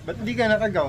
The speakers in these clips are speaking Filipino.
Ba't hindi ka nakagaw?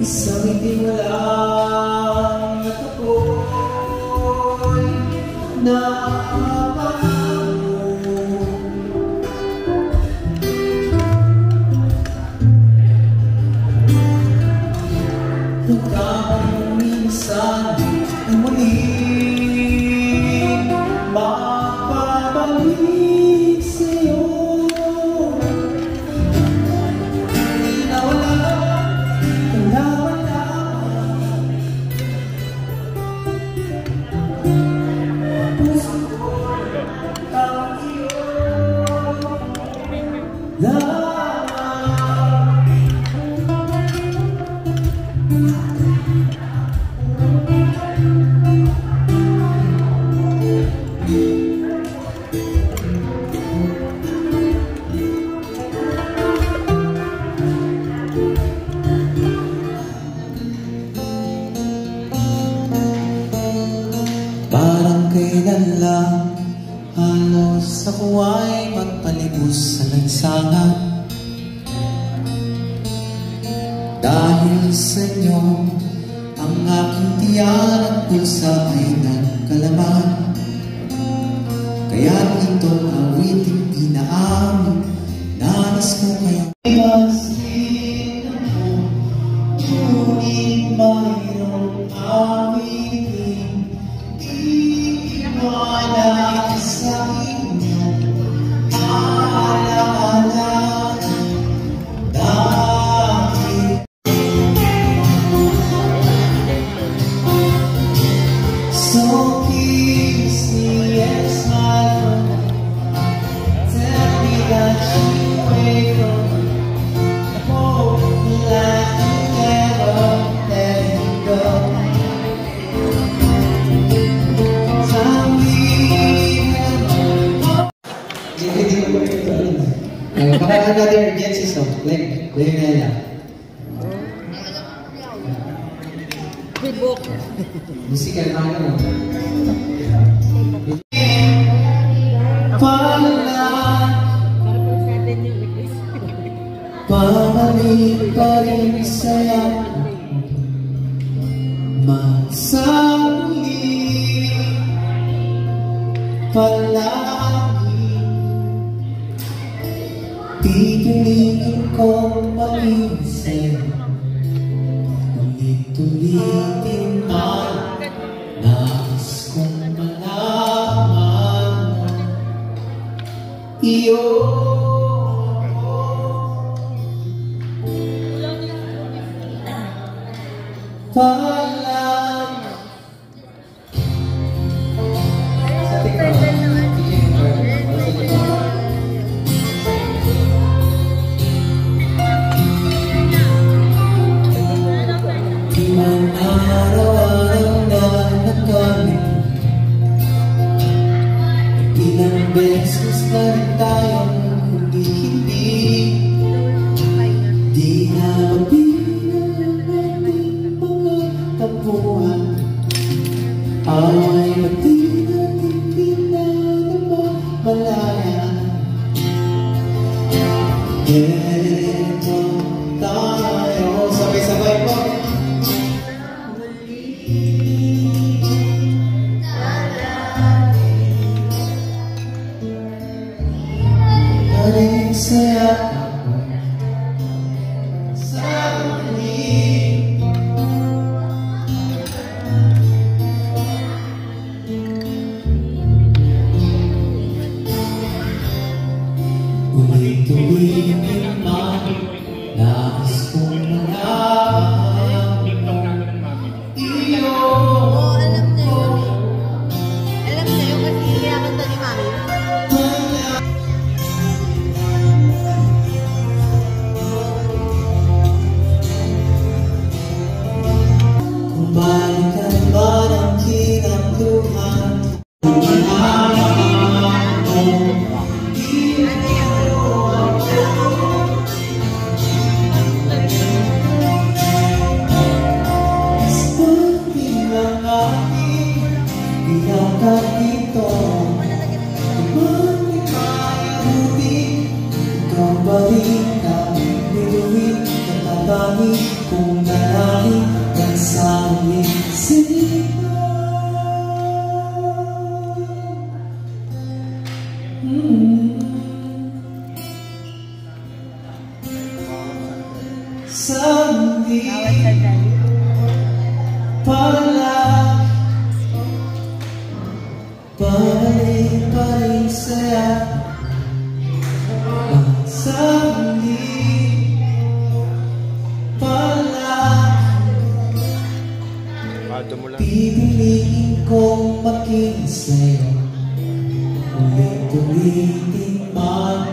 Isang itim lang at ako Parang kailan lang halos ako ay magpalibos sa lansangan. Dahil sa inyo, ang aking tiyan at pusa ay nagkalaman. Kaya itong awiting inaamin, nais ko kayong imasin ako, ngunit mayroong awiting iiwala sa inyo. Alaala dahil so kiss me and smile. Tell me that you wait for me. Hope we last together. Let it go. Baka another emergency song, like Leonela. Musical na ako. Pamalik pa rin saya magsali palagi. Pipiliin kong maging sa'yo, ulit-ulitin man, nais kong malaman iyo. Paalam sa TikTok. Ilang araw-araw na nagkami, ilang beses na rin tayong hindi di na mabilang nating mga tapuan. Away pati natin pinanamalayan. Ganito tayo, sabay-sabay po. Paring saya ako sa huli. Ulit-ulitin man, nais kong malaman iyo. Alam na yun. Alam na yun kasi kinakanta ni Mami. Kung balikan man ang kinakluhan, Iyakap ito, ibang ikayabuti, ikaw ba rin kami biruin, natatami kung nalahin ng sa'yo sila. Sandi pala balik pa rin saya sandi pala pipiliin kong makinig sa'yo ulit-ulitin man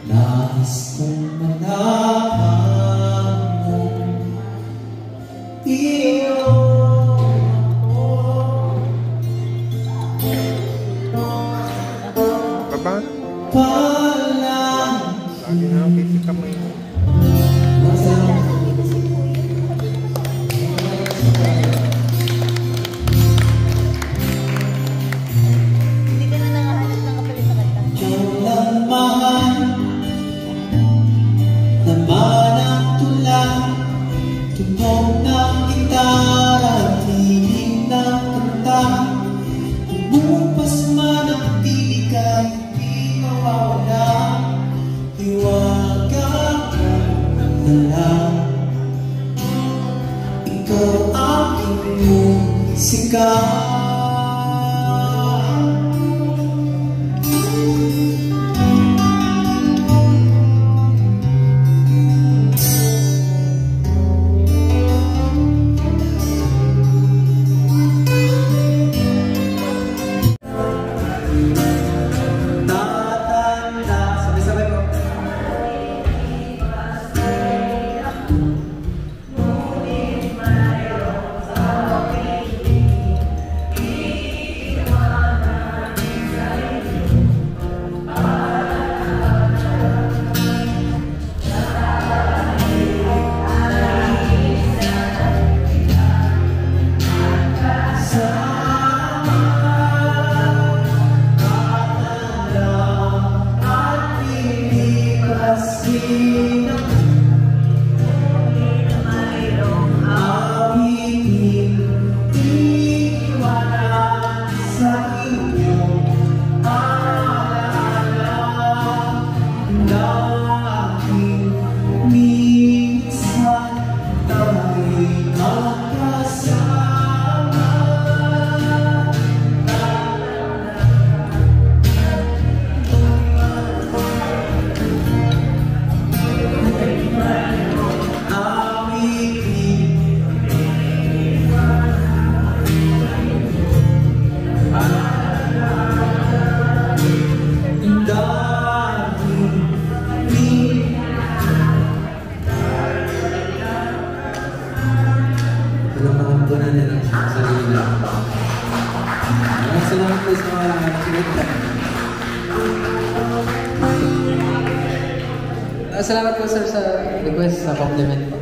na Nais kong malaman mo iyo Baba. palang Lagi na lang kisikap mo yun. Hindi ka na nangahanap ng kapalit sa kanta. ikaw lang mahal naman ang tula tunog ng gitara tinig ng kanta bumupas man ang tinig ay hindi mawawala hiwaga ko na lang ikaw ang iyong sigaw. Tatanda, sabay-sabay po. Alam po na nila sa sarili nila. Maraming salamat po sa mga sinigla. Salamat po sir sa request sa compliment po.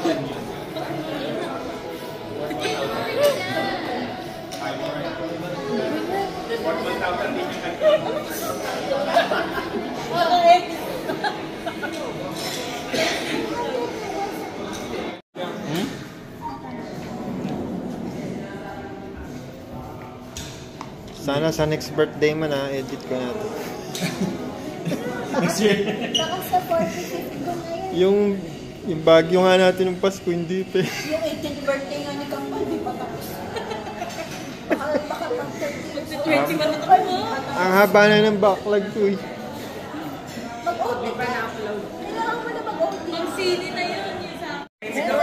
Sana sa next birthday man edit ko na to. Baka sa 45th ko na yun. Yung bagyo nga natin ng Pasko, hindi pa. Yung 18th birthday nga ni Kampal, di pa tapos. Baka pang 30. Ang haba na ng backlog ko eh. Mag-OT pa na-upload. Kailangan mo na mag-OT. Ang CD na yun. Tara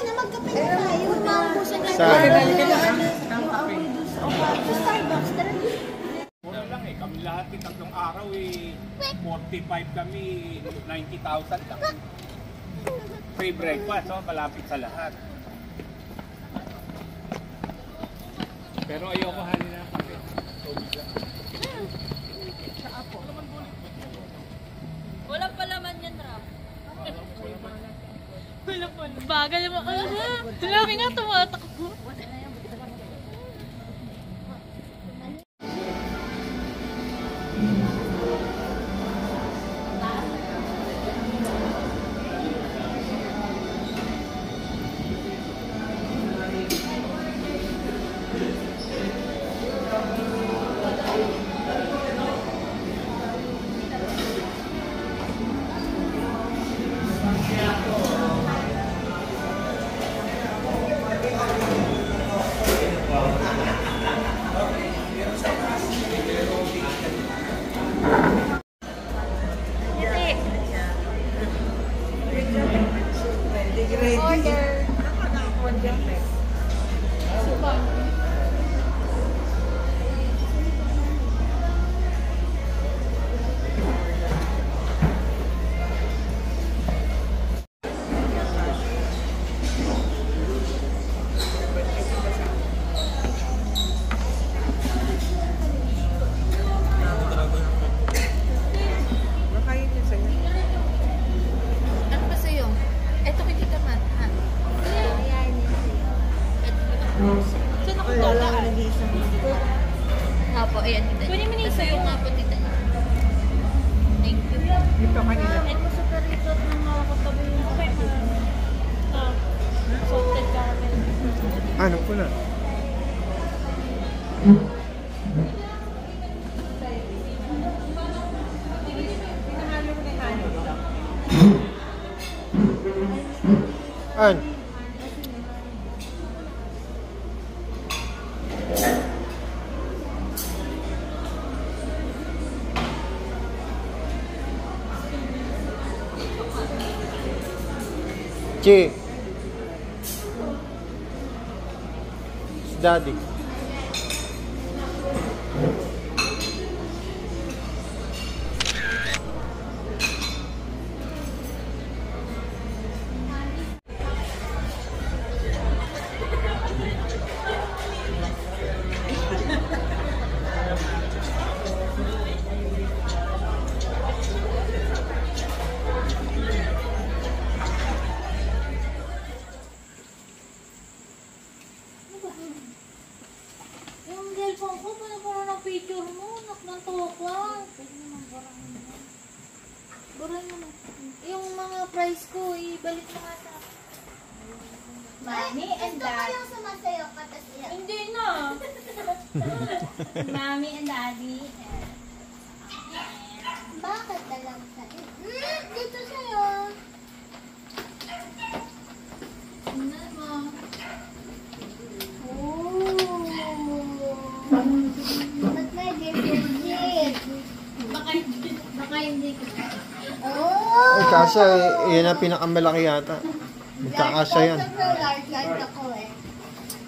na, magkape na tayo. Naubusan na Saan? Yung amoy doon sa Starbucks. Tara na. Wala lang eh, kami lahat yung tatlong araw eh, 45 kami, 90,000 lang. Free breakfast, so malapit sa lahat. Pero ayoko halin na kape. Walang palaman yan, Rap. Walang palaman. Bagal naman. Lagi nga tumatakbo. Ano ba sa'yo? Eto kay Tita Mat, ha? Ayan, Saan ako dadaan? Hapo, ayan. Kunin mo na yung Sa'yo sa'yo. nga po, Tita. Thank you. Ito kanina. And mo sa resort ng mga katabi yung okay, salted caramel. Ano ko na? An? Che. Si Daddy. Yung cellphone ko, pala ng picture mo. Naknantokan. Pwede naman burahin mo. Burahin mo. Yung mga price ko, ibalik mo nga sa Mommy and Dad. Gusto ko yung sumasayo ka, tas iyan. Hindi na. Mommy and Daddy. Bakit talang sa'yo? Dito sa'yo. Tingnan mo. Oh. Ba't may legit? Baka hindi ko. Oh. Ay, kasya, yan ang pinakamalaki yata. Magkakasya yan. Large ako eh.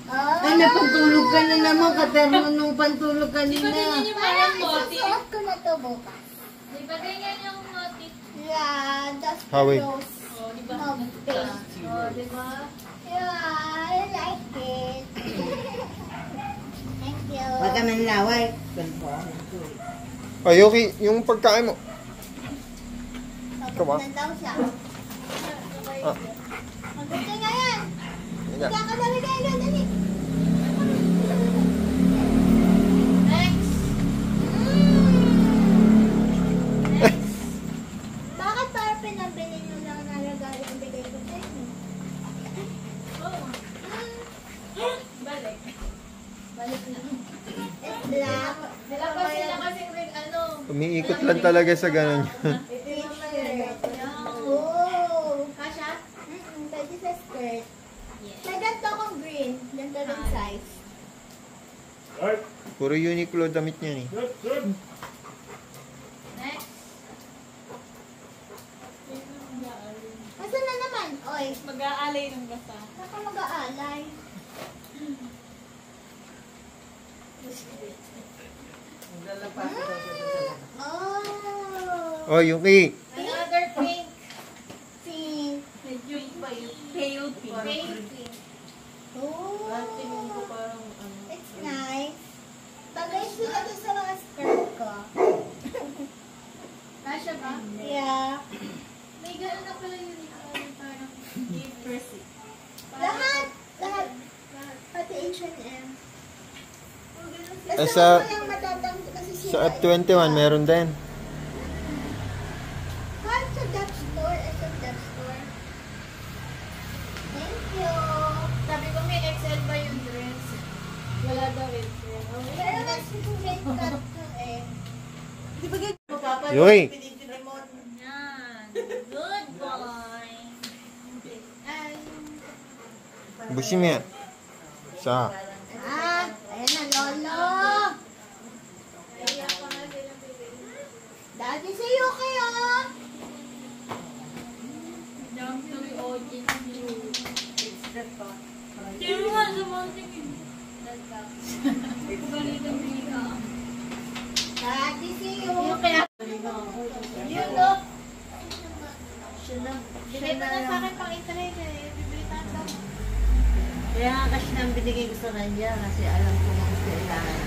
Oh. Ay, napagtulog ka na naman, katerno nung pantulog kanina. Ganyan yung parang motif. Isusuot ko na to bukas. Di ba ganyan yung motif? Yeah, that's the Hawi. rose Oh, di ba? of paint. Oh, di ba? Yeah, I like it. Thank you. Huwag ka man laway. Ay, okay, yung pagkain mo. Tapos na daw siya. Ah. Gusto nga yan. Higa. Kakadali ka, higa, dali. Next. Next. Bakit para pinabili nyo lang na regalo ang bigay ko sa inyo? Balik. Balik lang. It's black. Nilabas sila kasi rin ano. Umiikot lang talaga sa ganun. T-shirt. Oh. Kasha? Pwede sa skirt. May ganito akong green. Ganito rin size. Puro Uniqlo damit niya eh. Next. Asan na naman? Oy. Mag-aalay ng basa. Saka mag-aalay. Oh. Oh, Yuki. Another pink. Pink. Medyo pale pink. Pale pink. Oh. It's nice. Bagay sila doon sa mga skirt ko. Kasha ba? Yeah. May gano'n na pala yun. Parang gift receipt. Lahat. Lahat. Pati H&M. Eh, sa- yung matatanggap kasi sila. Sa F21 meron din. Kahit sa Dutch store. Sa Dutch store. Thank you. Sabi ko may XL ba yung dress? Wala daw XL. Pero mas straight cut to eh. Yuki. Yan. Good boy. Ay. Busin mo yan. Sa. Ayan na, Lolo. Kaya pa nga sila bibili. Dati sa iyo kayo. Jump to the audience view. Sino nga sa mountain yun? Pagalitan mo ka. Dati sa iyo. Yun look. Bigay mo na sa akin pang italay eh. Bibili tayo. Kaya nga kasi nang binigay ko sa kanya kasi alam ko kung kailangan.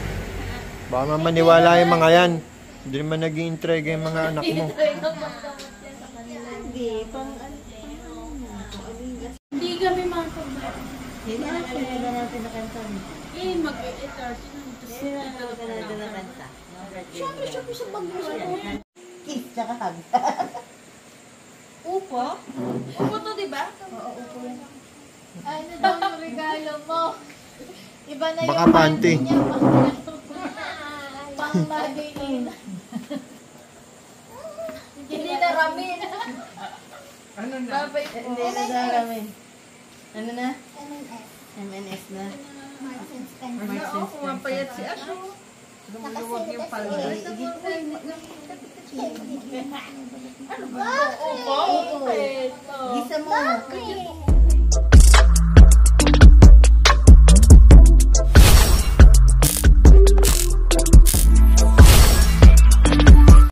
Baka maniwala yung mga yan. Hindi naman nag-i-intriga yung mga anak mo. Hindi, pang ano. Hindi kami makapag Hindi na natin nakanta. eh, mag-i-itar. Hindi na natin nakanta. Siyempre sa bagay. Kiss, tsaka hug. Upo? Upo to, di ba? Ano daw yung regalo mo? Iba na Baka yung panty. niya. Pang magiging. Hindi na ramin. Ano na? Babay po. Hindi na daramin. Ano na? M&S. MNS na. Marks and Spencer. Marks and Spencer. si Asho. Nakasilip kasi. Upo? Oo. Ito. Gisa mo. Bakit?